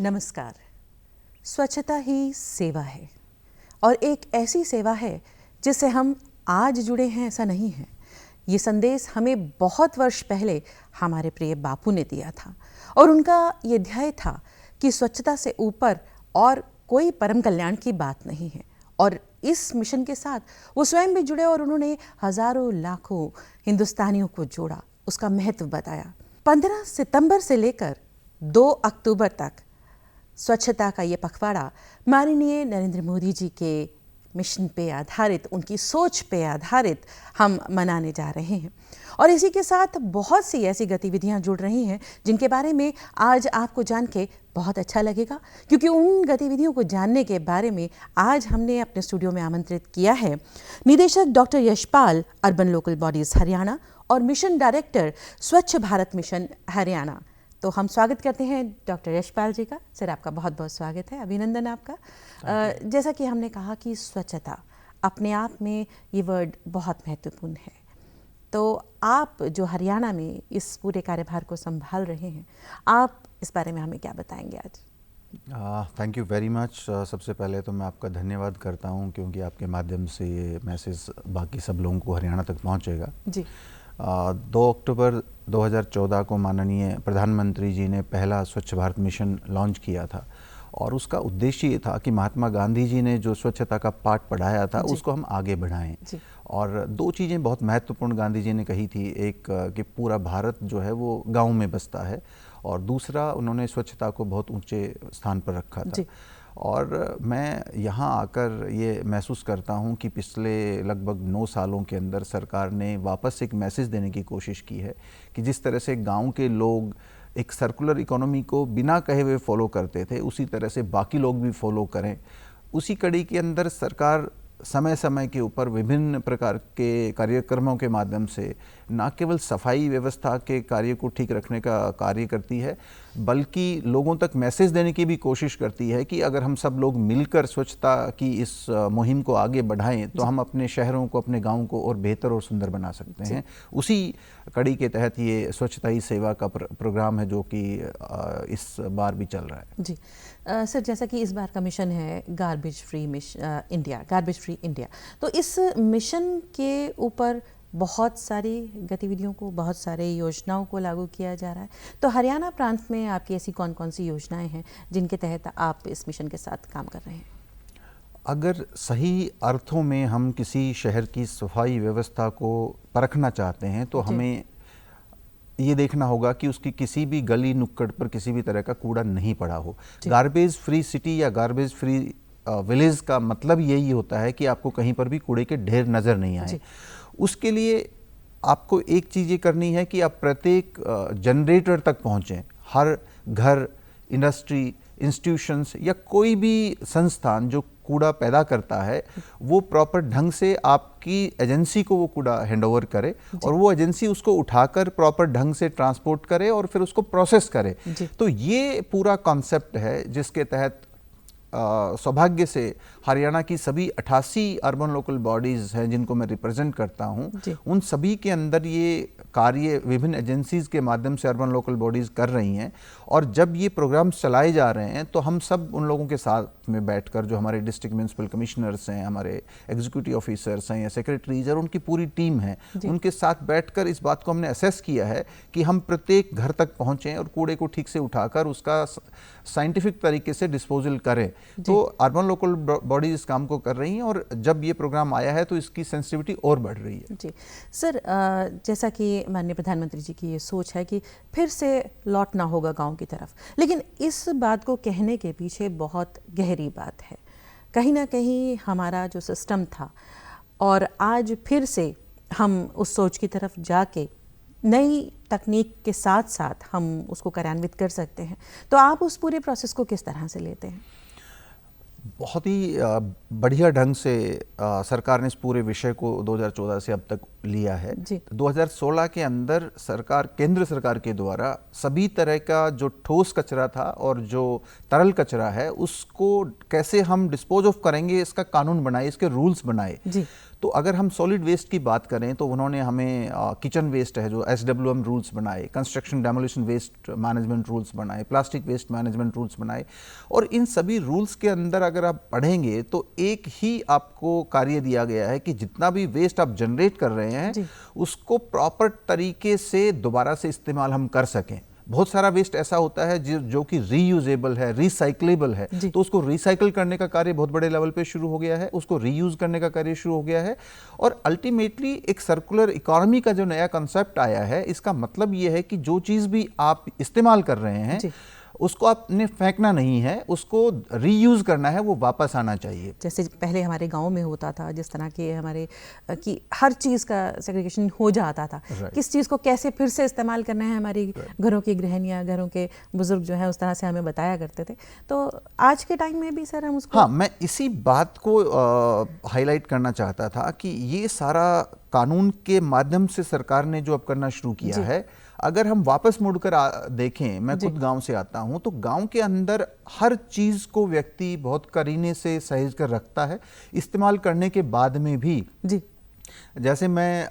नमस्कार। स्वच्छता ही सेवा है और एक ऐसी सेवा है जिससे हम आज जुड़े हैं ऐसा नहीं है। ये संदेश हमें बहुत वर्ष पहले हमारे प्रिय बापू ने दिया था और उनका ये ध्येय था कि स्वच्छता से ऊपर और कोई परम कल्याण की बात नहीं है। और इस मिशन के साथ वो स्वयं भी जुड़े और उन्होंने हजारों लाखों हिंदुस्तानियों को जोड़ा, उसका महत्व बताया। 15 सितंबर से लेकर 2 अक्टूबर तक स्वच्छता का ये पखवाड़ा माननीय नरेंद्र मोदी जी के मिशन पे आधारित, उनकी सोच पे आधारित हम मनाने जा रहे हैं। और इसी के साथ बहुत सी ऐसी गतिविधियां जुड़ रही हैं जिनके बारे में आज आपको जान के बहुत अच्छा लगेगा, क्योंकि उन गतिविधियों को जानने के बारे में आज हमने अपने स्टूडियो में आमंत्रित किया है निदेशक doctor Yashpal, urban local bodies Haryana और मिशन डायरेक्टर स्वच्छ भारत मिशन हरियाणा। तो हम स्वागत करते हैं डॉक्टर यशपाल जी का। सर, आपका बहुत बहुत स्वागत है, अभिनंदन आपका। जैसा कि हमने कहा कि स्वच्छता अपने आप में ये वर्ड बहुत महत्वपूर्ण है, तो आप जो हरियाणा में इस पूरे कार्यभार को संभाल रहे हैं, आप इस बारे में हमें क्या बताएंगे आज? Thank you very much. सबसे पहले तो मैं आपका धन्यवाद करता हूँ क्योंकि आपके माध्यम से ये मैसेज बाकी सब लोगों को हरियाणा तक पहुँचेगा जी। 2 अक्टूबर 2014 को माननीय प्रधानमंत्री जी ने पहला स्वच्छ भारत मिशन लॉन्च किया था और उसका उद्देश्य ये था कि महात्मा गांधी जी ने जो स्वच्छता का पाठ पढ़ाया था उसको हम आगे बढ़ाएं। और 2 चीज़ें बहुत महत्वपूर्ण गांधी जी ने कही थी, एक कि पूरा भारत जो है वो गांव में बसता है और दूसरा उन्होंने स्वच्छता को बहुत ऊंचे स्थान पर रखा था। और मैं यहाँ आकर ये महसूस करता हूँ कि पिछले लगभग 9 सालों के अंदर सरकार ने वापस एक मैसेज देने की कोशिश की है कि जिस तरह से गांव के लोग एक सर्कुलर इकोनॉमी को बिना कहे हुए फॉलो करते थे, उसी तरह से बाकी लोग भी फॉलो करें। उसी कड़ी के अंदर सरकार समय समय के ऊपर विभिन्न प्रकार के कार्यक्रमों के माध्यम से न केवल सफाई व्यवस्था के कार्य को ठीक रखने का कार्य करती है, बल्कि लोगों तक मैसेज देने की भी कोशिश करती है कि अगर हम सब लोग मिलकर स्वच्छता की इस मुहिम को आगे बढ़ाएं तो हम अपने शहरों को, अपने गांव को और बेहतर और सुंदर बना सकते हैं। उसी कड़ी के तहत ये स्वच्छता ही सेवा का प्रोग्राम है जो कि इस बार भी चल रहा है। जी सर, जैसा कि इस बार का मिशन है garbage free India, garbage free India, तो इस मिशन के ऊपर बहुत सारी गतिविधियों को, बहुत सारे योजनाओं को लागू किया जा रहा है। तो हरियाणा प्रांत में आपकी ऐसी कौन कौन सी योजनाएं हैं जिनके तहत आप इस मिशन के साथ काम कर रहे हैं? अगर सही अर्थों में हम किसी शहर की सफाई व्यवस्था को परखना चाहते हैं तो हमें ये देखना होगा कि उसकी किसी भी गली नुक्कड़ पर किसी भी तरह का कूड़ा नहीं पड़ा हो। गार्बेज फ्री सिटी या गार्बेज फ्री विलेज का मतलब यही होता है कि आपको कहीं पर भी कूड़े के ढेर नज़र नहीं आए। उसके लिए आपको एक चीज़ ये करनी है कि आप प्रत्येक जनरेटर तक पहुँचें। हर घर, इंडस्ट्री, इंस्टीट्यूशंस या कोई भी संस्थान जो कूड़ा पैदा करता है वो प्रॉपर ढंग से आपकी एजेंसी को वो कूड़ा हैंडओवर करे और वो एजेंसी उसको उठाकर प्रॉपर ढंग से ट्रांसपोर्ट करे और फिर उसको प्रोसेस करे। तो ये पूरा कॉन्सेप्ट है जिसके तहत सौभाग्य से हरियाणा की सभी 88 अर्बन लोकल बॉडीज़ हैं जिनको मैं रिप्रेजेंट करता हूं, उन सभी के अंदर ये कार्य विभिन्न एजेंसीज़ के माध्यम से अर्बन लोकल बॉडीज़ कर रही हैं। और जब ये प्रोग्राम चलाए जा रहे हैं तो हम सब उन लोगों के साथ में बैठकर, जो हमारे डिस्ट्रिक्ट म्यूनसिपल कमिश्नर्स हैं, हमारे एग्जीक्यूटिव ऑफिसर्स हैं या सेक्रेटरीज और उनकी पूरी टीम है, उनके साथ बैठकर इस बात को हमने असेस किया है कि हम प्रत्येक घर तक पहुँचें और कूड़े को ठीक से उठाकर उसका साइंटिफिक तरीके से डिस्पोजल करें। तो अर्बन लोकल बॉडीज इस काम को कर रही हैं और जब ये प्रोग्राम आया है तो इसकी सेंसिटिविटी और बढ़ रही है। जी सर, जैसा कि माननीय प्रधानमंत्री जी की ये सोच है कि फिर से लौटना होगा गांव की तरफ, लेकिन इस बात को कहने के पीछे बहुत गहरी बात है। कहीं ना कहीं हमारा जो सिस्टम था और आज फिर से हम उस सोच की तरफ जाके नई तकनीक के साथ साथ हम उसको कार्यान्वित कर सकते हैं, तो आप उस पूरे प्रोसेस को किस तरह से लेते हैं? बहुत ही बढ़िया ढंग से सरकार ने इस पूरे विषय को 2014 से अब तक लिया है। 2016 के अंदर सरकार, केंद्र सरकार के द्वारा सभी तरह का जो ठोस कचरा था और जो तरल कचरा है उसको कैसे हम डिस्पोज ऑफ करेंगे इसका कानून बनाए, इसके रूल्स बनाए। तो अगर हम सॉलिड वेस्ट की बात करें तो उन्होंने हमें किचन वेस्ट है जो SWM रूल्स बनाए, construction demolition waste management rules बनाए, प्लास्टिक वेस्ट मैनेजमेंट रूल्स बनाए, और इन सभी रूल्स के अंदर अगर आप पढ़ेंगे तो एक ही आपको कार्य दिया गया है कि जितना भी वेस्ट आप जनरेट कर रहे हैं उसको प्रॉपर तरीके से दोबारा से इस्तेमाल हम कर सकें। बहुत सारा वेस्ट ऐसा होता है जो कि रीयूजेबल है, रिसाइक्लेबल है, तो उसको रिसाइकल करने का कार्य बहुत बड़े लेवल पे शुरू हो गया है, उसको रीयूज करने का कार्य शुरू हो गया है। और अल्टीमेटली एक सर्कुलर इकोनॉमी का जो नया कंसेप्ट आया है, इसका मतलब ये है कि जो चीज़ भी आप इस्तेमाल कर रहे हैं उसको आपने फेंकना नहीं है, उसको रीयूज करना है, वो वापस आना चाहिए। जैसे पहले हमारे गांव में होता था, जिस तरह के हमारे कि हर चीज़ का सेग्रीगेशन हो जाता था, किस चीज़ को कैसे फिर से इस्तेमाल करना है, हमारी घरों की गृहिणियाँ, घरों के बुजुर्ग जो है उस तरह से हमें बताया करते थे। तो आज के टाइम में भी सर हम उसको, हाँ, मैं इसी बात को हाईलाइट करना चाहता था कि ये सारा कानून के माध्यम से सरकार ने जो अब करना शुरू किया है, अगर हम वापस मुड़कर देखें, मैं खुद गांव से आता हूं, तो गांव के अंदर हर चीज को व्यक्ति बहुत करीने से सहेज कर रखता है, इस्तेमाल करने के बाद में भी। जैसे मैं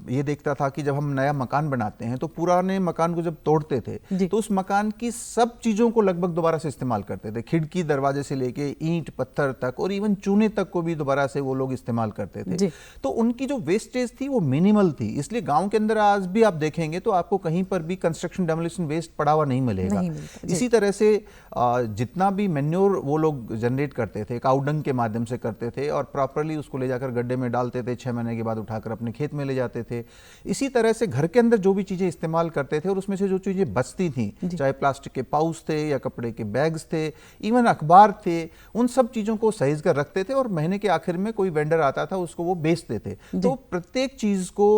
ये देखता था कि जब हम नया मकान बनाते हैं तो पुराने मकान को जब तोड़ते थे तो उस मकान की सब चीज़ों को लगभग दोबारा से इस्तेमाल करते थे, खिड़की दरवाजे से लेके ईंट पत्थर तक और इवन चूने तक को भी दोबारा से वो लोग इस्तेमाल करते थे। तो उनकी जो वेस्टेज थी वो मिनिमल थी, इसलिए गांव के अंदर आज भी आप देखेंगे तो आपको कहीं पर भी कंस्ट्रक्शन डेमोलिशन वेस्ट पड़ा हुआ नहीं मिलेगा। इसी तरह से जितना भी मैन्योर वो लोग जनरेट करते थे काउडंग के माध्यम से करते थे और प्रॉपरली उसको ले जाकर गड्ढे में डालते थे, 6 महीने के बाद उठाकर अपने खेत में ले जाते थे। इसी तरह से घर के अंदर जो भी चीजें इस्तेमाल करते थे और उसमें से जो चीजें बचती थी, चाहे प्लास्टिक के पाउच थे या कपड़े के बैग्स थे, इवन अखबार थे, उन सब चीजों को सहेज कर रखते थे और महीने के आखिर में कोई वेंडर आता था उसको वो बेचते थे। तो प्रत्येक चीज को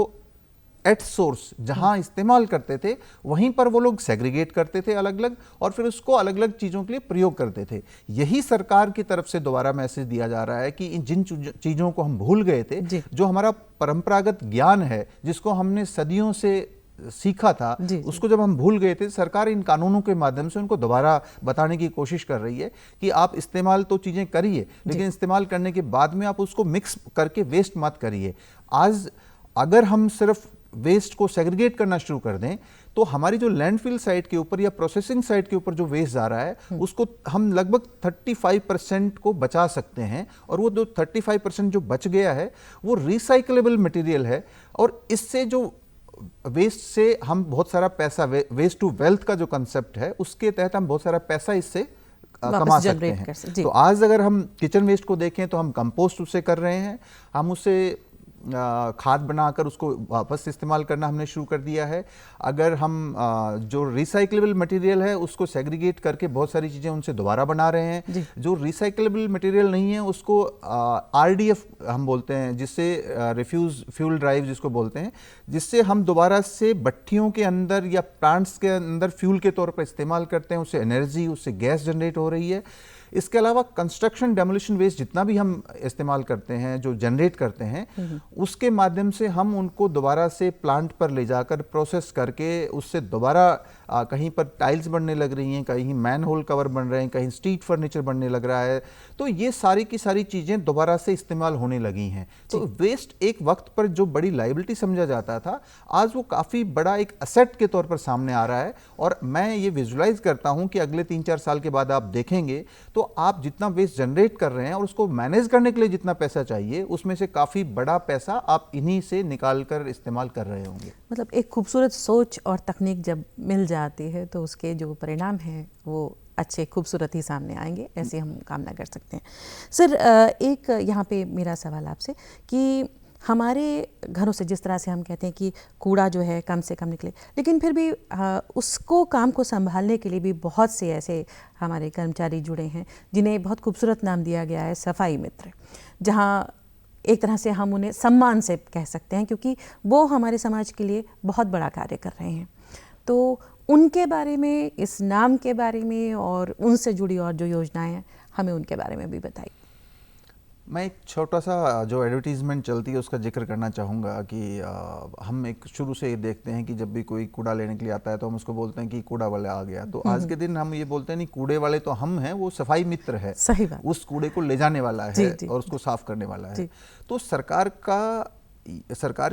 एट सोर्स जहां इस्तेमाल करते थे वहीं पर वो लोग सेग्रीगेट करते थे अलग अलग और फिर उसको अलग अलग चीजों के लिए प्रयोग करते थे। यही सरकार की तरफ से दोबारा मैसेज दिया जा रहा है कि इन जिन चीजों को हम भूल गए थे, जो हमारा परंपरागत ज्ञान है जिसको हमने सदियों से सीखा था, उसको जब हम भूल गए थे, सरकार इन कानूनों के माध्यम से उनको दोबारा बताने की कोशिश कर रही है कि आप इस्तेमाल तो चीजें करिए, लेकिन इस्तेमाल करने के बाद में आप उसको मिक्स करके वेस्ट मत करिए। आज अगर हम सिर्फ वेस्ट को सेग्रीगेट करना शुरू कर दें तो हमारी जो लैंडफिल साइट के ऊपर या प्रोसेसिंग साइट के ऊपर जो वेस्ट जा रहा है उसको हम लगभग 35% को बचा सकते हैं, और वो जो 35% जो बच गया है वो रिसाइकलेबल मटेरियल है। और इससे जो वेस्ट से हम बहुत सारा पैसा, वेस्ट टू वेल्थ का जो कंसेप्ट है उसके तहत हम बहुत सारा पैसा इससे कमा सकते हैं। तो आज अगर हम किचन वेस्ट को देखें तो हम कंपोस्ट उससे कर रहे हैं, हम उससे खाद बनाकर उसको वापस इस्तेमाल करना हमने शुरू कर दिया है। अगर हम जो रिसाइकलेबल मटेरियल है उसको सेग्रीगेट करके बहुत सारी चीज़ें उनसे दोबारा बना रहे हैं। जो रिसाइकलेबल मटेरियल नहीं है उसको RDF हम बोलते हैं, जिससे रिफ्यूज फ्यूल ड्राइव जिसको बोलते हैं, जिससे हम दोबारा से भट्टियों के अंदर या प्लांट्स के अंदर फ्यूल के तौर पर इस्तेमाल करते हैं, उससे एनर्जी, उससे गैस जनरेट हो रही है। इसके अलावा कंस्ट्रक्शन डेमोलिशन वेस्ट जितना भी हम इस्तेमाल करते हैं, जो जनरेट करते हैं, उसके माध्यम से हम उनको दोबारा से प्लांट पर ले जाकर प्रोसेस करके उससे दोबारा कहीं पर टाइल्स बनने लग रही हैं, कहीं मैन होल कवर बन रहे हैं, कहीं स्ट्रीट फर्नीचर बनने लग रहा है। तो ये सारी की सारी चीज़ें दोबारा से इस्तेमाल होने लगी हैं। तो वेस्ट एक वक्त पर जो बड़ी लाइबिलिटी समझा जाता था, आज वो काफ़ी बड़ा एक असेट के तौर पर सामने आ रहा है। और मैं ये विजुलाइज करता हूँ कि अगले 3-4 साल के बाद आप देखेंगे तो आप जितना वेस्ट जनरेट कर रहे हैं और उसको मैनेज करने के लिए जितना पैसा चाहिए, उसमें से काफ़ी बड़ा पैसा आप इन्हीं से निकाल कर इस्तेमाल कर रहे होंगे। मतलब एक खूबसूरत सोच और तकनीक जब मिल जाती है तो उसके जो परिणाम हैं वो अच्छे खूबसूरत ही सामने आएंगे, ऐसी हम कामना कर सकते हैं। सर, एक यहाँ पे मेरा सवाल आपसे कि हमारे घरों से जिस तरह से हम कहते हैं कि कूड़ा जो है कम से कम निकले, लेकिन फिर भी उसको काम को संभालने के लिए भी बहुत से ऐसे हमारे कर्मचारी जुड़े हैं जिन्हें बहुत खूबसूरत नाम दिया गया है सफाई मित्र, जहाँ एक तरह से हम उन्हें सम्मान से कह सकते हैं क्योंकि वो हमारे समाज के लिए बहुत बड़ा कार्य कर रहे हैं। तो उनके बारे में, इस नाम के बारे में और उनसे जुड़ी और जो योजनाएं हैं, हमें उनके बारे में भी बताइए। मैं एक छोटा सा जो एडवर्टीजमेंट चलती है उसका जिक्र करना चाहूँगा कि हम एक शुरू से ये देखते हैं कि जब भी कोई कूड़ा लेने के लिए आता है तो हम उसको बोलते हैं कि कूड़ा वाला आ गया। तो आज के दिन हम ये बोलते हैं नहीं, कूड़े वाले तो हम हैं, वो सफाई मित्र है, सही बात। उस कूड़े को ले जाने वाला जी, है जी, और उसको साफ करने वाला है। जी। तो सरकार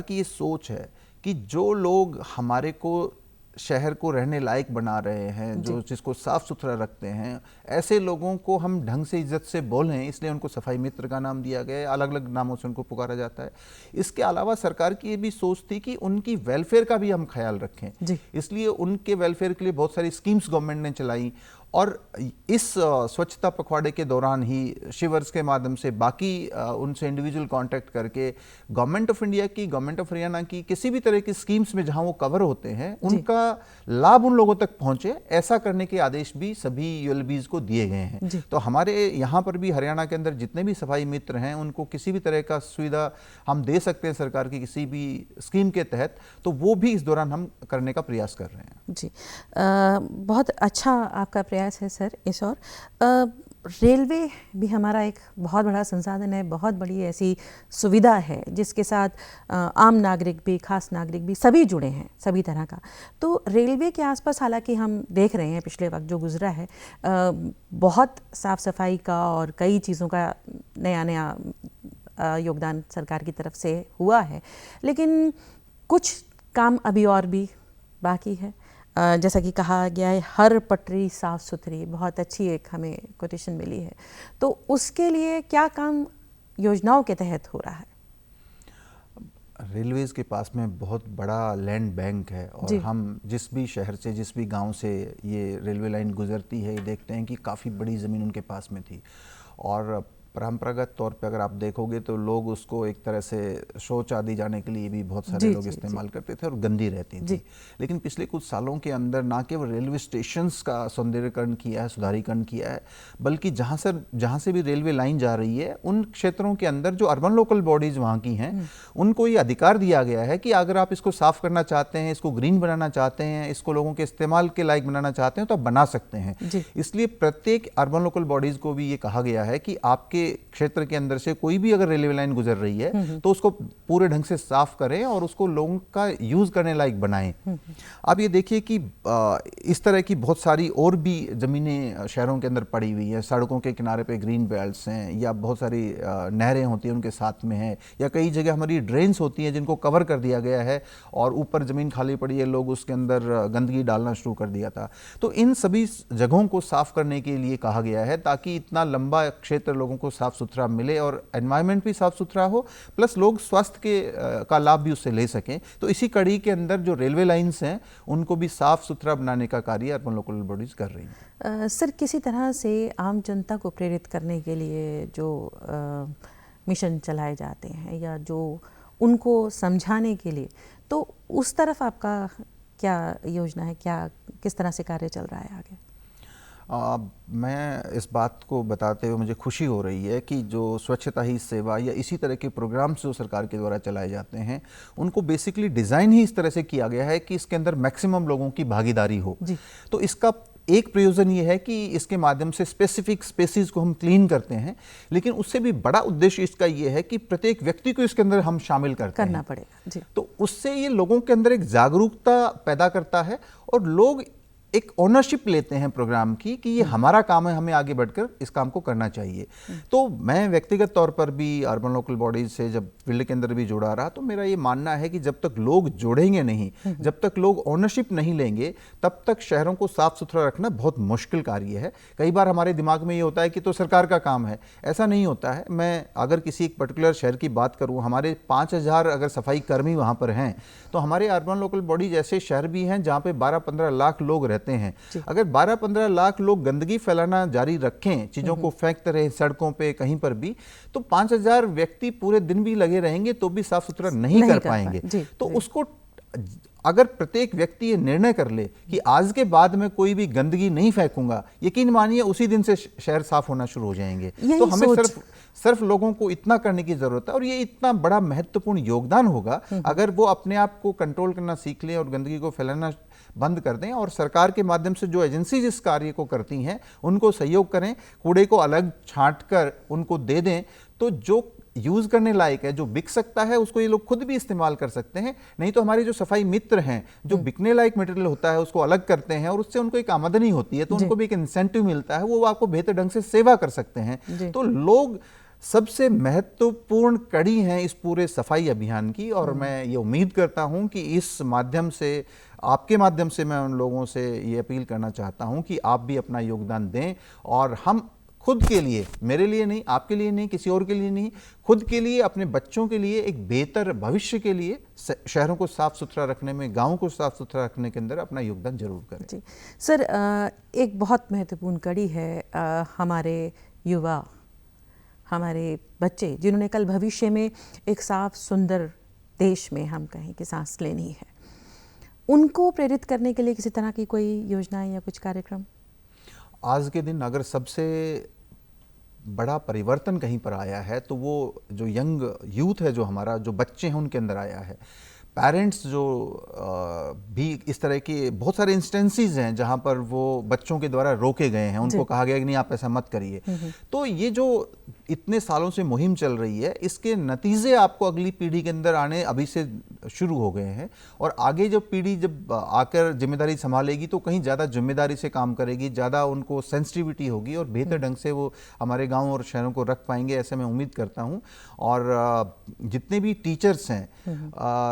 की ये सोच है कि जो लोग हमारे को शहर को रहने लायक बना रहे हैं, जो जिसको साफ सुथरा रखते हैं, ऐसे लोगों को हम ढंग से इज्जत से बोलें, इसलिए उनको सफाई मित्र का नाम दिया गया है, अलग अलग नामों से उनको पुकारा जाता है। इसके अलावा सरकार की ये भी सोच थी कि उनकी वेलफेयर का भी हम ख्याल रखें, इसलिए उनके वेलफेयर के लिए बहुत सारी स्कीम्स गवर्नमेंट ने चलाई। और इस स्वच्छता पखवाड़े के दौरान ही शिवर्स के माध्यम से बाकी उनसे इंडिविजुअल कांटेक्ट करके गवर्नमेंट ऑफ इंडिया की, गवर्नमेंट ऑफ हरियाणा की किसी भी तरह की स्कीम्स में जहां वो कवर होते हैं उनका लाभ उन लोगों तक पहुंचे, ऐसा करने के आदेश भी सभी यूएलबीज को दिए गए हैं। तो हमारे यहाँ पर भी हरियाणा के अंदर जितने भी सफाई मित्र हैं उनको किसी भी तरह का सुविधा हम दे सकते हैं सरकार की किसी भी स्कीम के तहत, तो वो भी इस दौरान हम करने का प्रयास कर रहे हैं। जी, बहुत अच्छा आपका प्रयास है सर। इस और रेलवे भी हमारा एक बहुत बड़ा संसाधन है, बहुत बड़ी ऐसी सुविधा है जिसके साथ आम नागरिक भी, खास नागरिक भी, सभी जुड़े हैं, सभी तरह का। तो रेलवे के आसपास हालांकि हम देख रहे हैं पिछले वक्त जो गुजरा है, बहुत साफ सफाई का और कई चीज़ों का नया नया योगदान सरकार की तरफ से हुआ है, लेकिन कुछ काम अभी और भी बाकी है। जैसा कि कहा गया है, हर पटरी साफ सुथरी, बहुत अच्छी एक हमें कोटेशन मिली है। तो उसके लिए क्या काम योजनाओं के तहत हो रहा है? रेलवेज़ के पास में बहुत बड़ा लैंड बैंक है और हम जिस भी शहर से, जिस भी गांव से ये रेलवे लाइन गुजरती है, ये देखते हैं कि काफ़ी बड़ी ज़मीन उनके पास में थी। और परंपरागत तौर पे अगर आप देखोगे तो लोग उसको एक तरह से शौच आदि जाने के लिए भी बहुत सारे लोग इस्तेमाल करते थे और गंदी रहती थी। लेकिन पिछले कुछ सालों के अंदर ना केवल रेलवे स्टेशंस का सौंदर्यीकरण किया है, सुधारीकरण किया है, बल्कि जहाँ से भी रेलवे लाइन जा रही है उन क्षेत्रों के अंदर जो अर्बन लोकल बॉडीज वहाँ की हैं उनको ये अधिकार दिया गया है कि अगर आप इसको साफ करना चाहते हैं, इसको ग्रीन बनाना चाहते हैं, इसको लोगों के इस्तेमाल के लायक बनाना चाहते हैं तो आप बना सकते हैं। इसलिए प्रत्येक अर्बन लोकल बॉडीज को भी ये कहा गया है कि आपके क्षेत्र के अंदर से कोई भी अगर रेलवे लाइन गुजर रही है तो उसको पूरे ढंग से साफ करें और उसको लोगों का यूज करने लायक बनाएं। अब ये देखिए कि इस तरह की बहुत सारी और भी जमीनें शहरों के अंदर पड़ी हुई हैं, सड़कों के किनारे पे ग्रीन बेल्ट्स हैं या बहुत सारी नहरें होती हैं उनके साथ में हैं, या कई जगह हमारी ड्रेन्स होती हैं जिनको कवर कर दिया गया है और ऊपर जमीन खाली पड़ी है, लोग उसके अंदर गंदगी डालना शुरू कर दिया था। तो इन सभी जगहों को साफ करने के लिए कहा गया है ताकि इतना लंबा क्षेत्र लोगों को साफ सुथरा मिले और एनवायरनमेंट भी साफ सुथरा हो, प्लस लोग स्वास्थ्य के का लाभ भी उससे ले सकें। तो इसी कड़ी के अंदर जो रेलवे लाइंस हैं उनको भी साफ सुथरा बनाने का कार्य अर्बन लोकल बॉडीज कर रही हैं। सर, किसी तरह से आम जनता को प्रेरित करने के लिए जो मिशन चलाए जाते हैं या जो उनको समझाने के लिए, तो उस तरफ आपका क्या योजना है, किस तरह से कार्य चल रहा है आगे? मैं इस बात को बताते हुए मुझे खुशी हो रही है कि जो स्वच्छता ही सेवा या इसी तरह के प्रोग्राम्स जो सरकार के द्वारा चलाए जाते हैं उनको बेसिकली डिज़ाइन ही इस तरह से किया गया है कि इसके अंदर मैक्सिमम लोगों की भागीदारी हो। तो इसका एक प्रयोजन ये है कि इसके माध्यम से स्पेसिफिक स्पेसीज को हम क्लीन करते हैं, लेकिन उससे भी बड़ा उद्देश्य इसका ये है कि प्रत्येक व्यक्ति को इसके अंदर हम शामिल करना पड़ेगा जी। तो उससे ये लोगों के अंदर एक जागरूकता पैदा करता है और लोग एक ओनरशिप लेते हैं प्रोग्राम की कि ये हमारा काम है, हमें आगे बढ़कर इस काम को करना चाहिए। तो मैं व्यक्तिगत तौर पर भी अर्बन लोकल बॉडीज से जब फील्ड के अंदर भी जुड़ा रहा तो मेरा ये मानना है कि जब तक लोग जुड़ेंगे नहीं, जब तक लोग ओनरशिप नहीं लेंगे, तब तक शहरों को साफ सुथरा रखना बहुत मुश्किल कार्य है। कई बार हमारे दिमाग में ये होता है कि तो सरकार का काम है, ऐसा नहीं होता है। मैं अगर किसी एक पर्टिकुलर शहर की बात करूँ, हमारे 5000 अगर सफाई कर्मी वहाँ पर हैं, तो हमारे अर्बन लोकल बॉडीज ऐसे शहर भी हैं जहाँ पे 12-15 लाख लोग रहते हैं। अगर 12-15 लाख लोग गंदगी फैलाना जारी रखें, चीजों को फेंकते रहे सड़कों पे कहीं पर भी, तो 5000 व्यक्ति पूरे दिन भी लगे रहेंगे तो भी साफ सुथरा नहीं कर पाएंगे। तो उसको अगर प्रत्येक व्यक्ति ये निर्णय कर ले कि आज के बाद में कोई भी गंदगी नहीं फेंकूंगा, यकीन मानिए उसी दिन से शहर साफ होना शुरू हो जाएंगे। तो हमें सिर्फ लोगों को इतना करने की जरूरत है और ये इतना बड़ा महत्वपूर्ण योगदान होगा अगर वो अपने आप को कंट्रोल करना सीख लें और गंदगी को फैलाना बंद कर दें और सरकार के माध्यम से जो एजेंसीज इस कार्य को करती हैं उनको सहयोग करें, कूड़े को अलग छांट कर उनको दे दें, तो जो यूज करने लायक है, जो बिक सकता है, उसको ये लोग खुद भी इस्तेमाल कर सकते हैं। नहीं तो हमारे जो सफाई मित्र हैं, जो बिकने लायक मटेरियल होता है उसको अलग करते हैं और उससे उनको एक आमदनी होती है, तो उनको भी एक इंसेंटिव मिलता है, वो आपको बेहतर ढंग से सेवा कर सकते हैं। तो लोग सबसे महत्वपूर्ण कड़ी हैं इस पूरे सफाई अभियान की, और मैं ये उम्मीद करता हूं कि इस माध्यम से, आपके माध्यम से, मैं उन लोगों से ये अपील करना चाहता हूं कि आप भी अपना योगदान दें और हम खुद के लिए, मेरे लिए नहीं, आपके लिए नहीं, किसी और के लिए नहीं, खुद के लिए, अपने बच्चों के लिए, एक बेहतर भविष्य के लिए शहरों को साफ सुथरा रखने में, गांवों को साफ सुथरा रखने के अंदर अपना योगदान जरूर करें। जी सर, एक बहुत महत्वपूर्ण कड़ी है हमारे युवा, हमारे बच्चे, जिन्होंने कल भविष्य में एक साफ सुंदर देश में हम कहें कि सांस लेनी है, उनको प्रेरित करने के लिए किसी तरह की कोई योजनाएं या कुछ कार्यक्रम? आज के दिन अगर सबसे बड़ा परिवर्तन कहीं पर आया है तो वो जो यंग यूथ है, जो हमारा जो बच्चे हैं, उनके अंदर आया है। पेरेंट्स जो भी इस तरह के बहुत सारे इंस्टेंसेस हैं जहां पर वो बच्चों के द्वारा रोके गए हैं, उनको कहा गया कि नहीं आप ऐसा मत करिए। तो ये जो इतने सालों से मुहिम चल रही है, इसके नतीजे आपको अगली पीढ़ी के अंदर आने अभी से शुरू हो गए हैं, और आगे जब पीढ़ी जब आकर जिम्मेदारी संभालेगी तो कहीं ज़्यादा जिम्मेदारी से काम करेगी, ज़्यादा उनको सेंसिटिविटी होगी और बेहतर ढंग से वो हमारे गाँव और शहरों को रख पाएंगे, ऐसे मैं उम्मीद करता हूँ। और जितने भी टीचर्स हैं,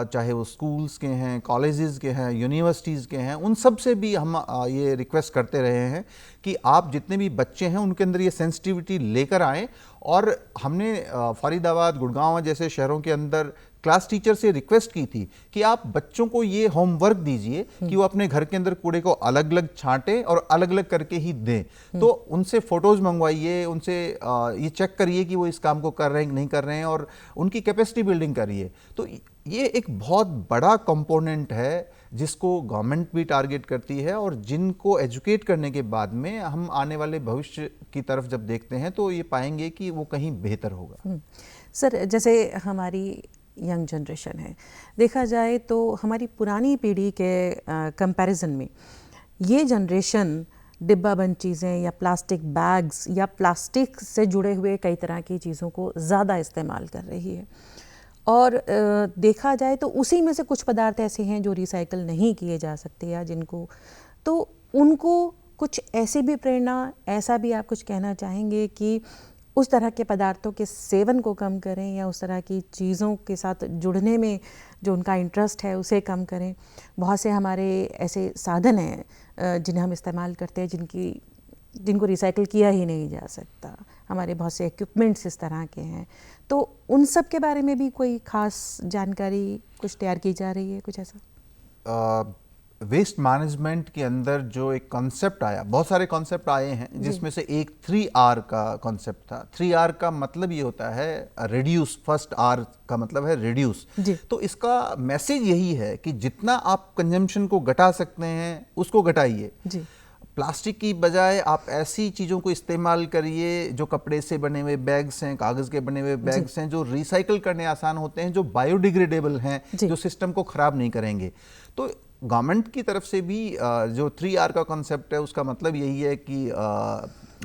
चाहे वो स्कूल्स के हैं, कॉलेजेस के हैं, यूनिवर्सिटीज़ के हैं, उन सब से भी हम ये रिक्वेस्ट करते रहे हैं कि आप जितने भी बच्चे हैं उनके अंदर ये सेंसिटिविटी लेकर आएँ। और हमने फरीदाबाद, गुड़गांव जैसे शहरों के अंदर क्लास टीचर से रिक्वेस्ट की थी कि आप बच्चों को ये होमवर्क दीजिए कि वो अपने घर के अंदर कूड़े को अलग अलग छांटें और अलग अलग करके ही दें। तो उनसे फोटोज मंगवाइए, उनसे ये चेक करिए कि वो इस काम को कर रहे हैं कि नहीं कर रहे हैं, और उनकी कैपेसिटी बिल्डिंग करिए। तो ये एक बहुत बड़ा कंपोनेंट है जिसको गवर्नमेंट भी टारगेट करती है, और जिनको एजुकेट करने के बाद में हम आने वाले भविष्य की तरफ जब देखते हैं तो ये पाएंगे कि वो कहीं बेहतर होगा। सर, जैसे हमारी यंग जनरेशन है, देखा जाए तो हमारी पुरानी पीढ़ी के कंपैरिजन में ये जनरेशन डिब्बा बंद चीज़ें या प्लास्टिक बैग्स या प्लास्टिक से जुड़े हुए कई तरह की चीज़ों को ज़्यादा इस्तेमाल कर रही है। और देखा जाए तो उसी में से कुछ पदार्थ ऐसे हैं जो रिसाइकल नहीं किए जा सकते या जिनको, तो उनको कुछ ऐसी भी प्रेरणा, ऐसा भी आप कुछ कहना चाहेंगे कि उस तरह के पदार्थों के सेवन को कम करें या उस तरह की चीज़ों के साथ जुड़ने में जो उनका इंटरेस्ट है उसे कम करें? बहुत से हमारे ऐसे साधन हैं जिन्हें हम इस्तेमाल करते हैं जिनको रिसाइकिल किया ही नहीं जा सकता। हमारे बहुत से इक्विपमेंट्स इस तरह के हैं, तो उन सब के बारे में भी कोई खास जानकारी कुछ तैयार की जा रही है, कुछ ऐसा? वेस्ट मैनेजमेंट के अंदर जो एक कॉन्सेप्ट आया, बहुत सारे कॉन्सेप्ट आए हैं, जिसमें से एक 3R का कॉन्सेप्ट था। 3R का मतलब ये होता है रिड्यूस, फर्स्ट R का मतलब है रिड्यूस। तो इसका मैसेज यही है कि जितना आप कंजम्पशन को घटा सकते हैं उसको घटाइए। प्लास्टिक की बजाय आप ऐसी चीज़ों को इस्तेमाल करिए जो कपड़े से बने हुए बैग्स हैं, कागज़ के बने हुए बैग्स हैं, जो रिसाइकल करने आसान होते हैं, जो बायोडिग्रेडेबल हैं, जो सिस्टम को ख़राब नहीं करेंगे। तो गवर्नमेंट की तरफ से भी जो 3R का कॉन्सेप्ट है, उसका मतलब यही है कि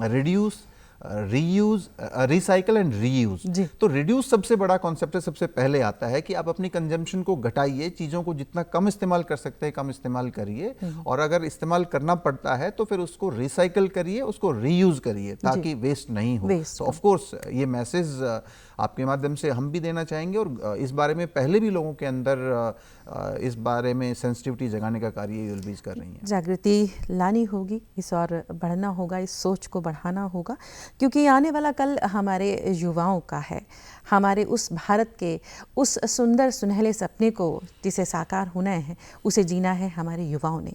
reduce, reuse, recycle and reuse. तो रिड्यूस सबसे बड़ा कॉन्सेप्ट है, सबसे पहले आता है कि आप अपनी कंजम्पशन को घटाइए, चीज़ों को जितना कम इस्तेमाल कर सकते हैं कम इस्तेमाल करिए, और अगर इस्तेमाल करना पड़ता है तो फिर उसको रिसाइकल करिए, उसको रीयूज करिए, ताकि वेस्ट नहीं हो। तो ऑफ कोर्स ये मैसेज आपके माध्यम से हम भी देना चाहेंगे, और इस बारे में पहले भी लोगों के अंदर इस बारे में सेंसिटिविटी जगाने का कार्य यूलबीज कर रही हैं। जागृति लानी होगी, इस और बढ़ना होगा, इस सोच को बढ़ाना होगा, क्योंकि आने वाला कल हमारे युवाओं का है। हमारे उस भारत के उस सुंदर सुनहले सपने को जिसे साकार होना है, उसे जीना है हमारे युवाओं ने।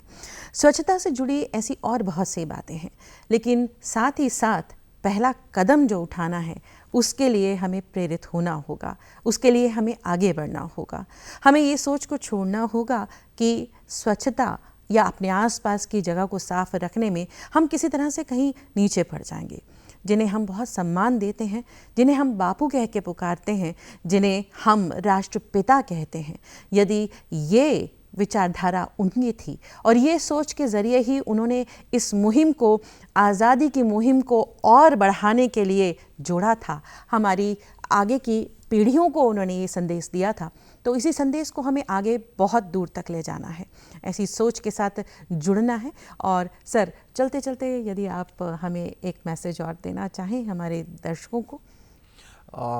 स्वच्छता से जुड़ी ऐसी और बहुत सी बातें हैं, लेकिन साथ ही साथ पहला कदम जो उठाना है उसके लिए हमें प्रेरित होना होगा, उसके लिए हमें आगे बढ़ना होगा। हमें ये सोच को छोड़ना होगा कि स्वच्छता या अपने आसपास की जगह को साफ रखने में हम किसी तरह से कहीं नीचे पड़ जाएंगे। जिन्हें हम बहुत सम्मान देते हैं, जिन्हें हम बापू कह के पुकारते हैं, जिन्हें हम राष्ट्रपिता कहते हैं, यदि ये विचारधारा उनकी थी और ये सोच के ज़रिए ही उन्होंने इस मुहिम को, आज़ादी की मुहिम को और बढ़ाने के लिए जोड़ा था। हमारी आगे की पीढ़ियों को उन्होंने ये संदेश दिया था, तो इसी संदेश को हमें आगे बहुत दूर तक ले जाना है, ऐसी सोच के साथ जुड़ना है। और सर, चलते चलते यदि आप हमें एक मैसेज और देना चाहें हमारे दर्शकों को।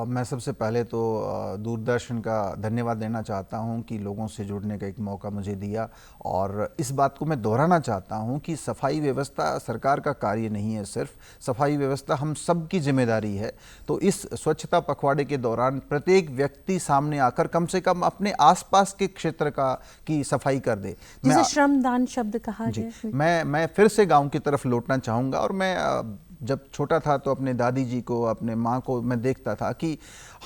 मैं सबसे पहले तो दूरदर्शन का धन्यवाद देना चाहता हूं कि लोगों से जुड़ने का एक मौका मुझे दिया, और इस बात को मैं दोहराना चाहता हूं कि सफाई व्यवस्था सरकार का कार्य नहीं है, सिर्फ सफाई व्यवस्था हम सब की जिम्मेदारी है। तो इस स्वच्छता पखवाड़े के दौरान प्रत्येक व्यक्ति सामने आकर कम से कम अपने आसपास के क्षेत्र की सफाई कर दे। जिसे श्रमदान शब्द कहा जाए। मैं फिर से गाँव की तरफ लौटना चाहूँगा, और मैं जब छोटा था तो अपने दादी जी को, अपने माँ को मैं देखता था कि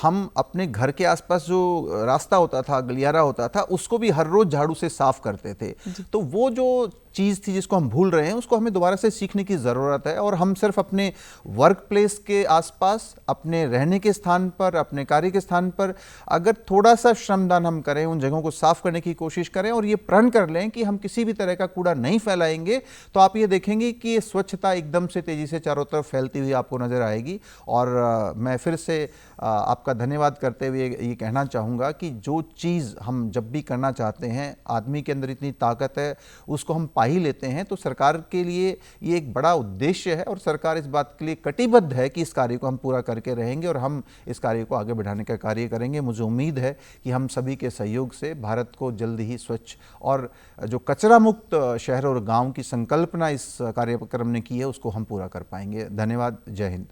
हम अपने घर के आसपास जो रास्ता होता था, गलियारा होता था, उसको भी हर रोज़ झाड़ू से साफ करते थे। तो वो जो चीज़ थी जिसको हम भूल रहे हैं, उसको हमें दोबारा से सीखने की ज़रूरत है। और हम सिर्फ अपने वर्क प्लेस के आसपास, अपने रहने के स्थान पर, अपने कार्य के स्थान पर अगर थोड़ा सा श्रमदान हम करें, उन जगहों को साफ करने की कोशिश करें और ये प्रण कर लें कि हम किसी भी तरह का कूड़ा नहीं फैलाएंगे, तो आप ये देखेंगे कि ये स्वच्छता एकदम से तेज़ी से चारों तरफ फैलती हुई आपको नज़र आएगी। और मैं फिर से आपका धन्यवाद करते हुए ये कहना चाहूँगा कि जो चीज़ हम जब भी करना चाहते हैं, आदमी के अंदर इतनी ताकत है, उसको हम पा ही लेते हैं। तो सरकार के लिए ये एक बड़ा उद्देश्य है और सरकार इस बात के लिए कटिबद्ध है कि इस कार्य को हम पूरा करके रहेंगे और हम इस कार्य को आगे बढ़ाने का कार्य करेंगे। मुझे उम्मीद है कि हम सभी के सहयोग से भारत को जल्द ही स्वच्छ और जो कचरा मुक्त शहर और गाँव की संकल्पना इस कार्यक्रम ने की है, उसको हम पूरा कर पाएंगे। धन्यवाद। जय हिंद।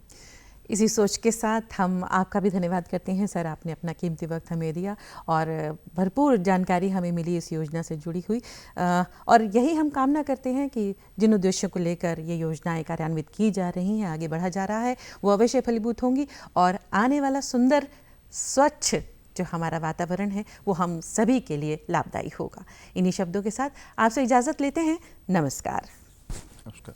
इसी सोच के साथ हम आपका भी धन्यवाद करते हैं सर, आपने अपना कीमती वक्त हमें दिया और भरपूर जानकारी हमें मिली इस योजना से जुड़ी हुई। और यही हम कामना करते हैं कि जिन उद्देश्यों को लेकर ये योजनाएं कार्यान्वित की जा रही हैं, आगे बढ़ा जा रहा है, वो अवश्य फलीभूत होंगी और आने वाला सुंदर स्वच्छ जो हमारा वातावरण है वो हम सभी के लिए लाभदायी होगा। इन्हीं शब्दों के साथ आपसे इजाज़त लेते हैं। नमस्कार। नमस्कार।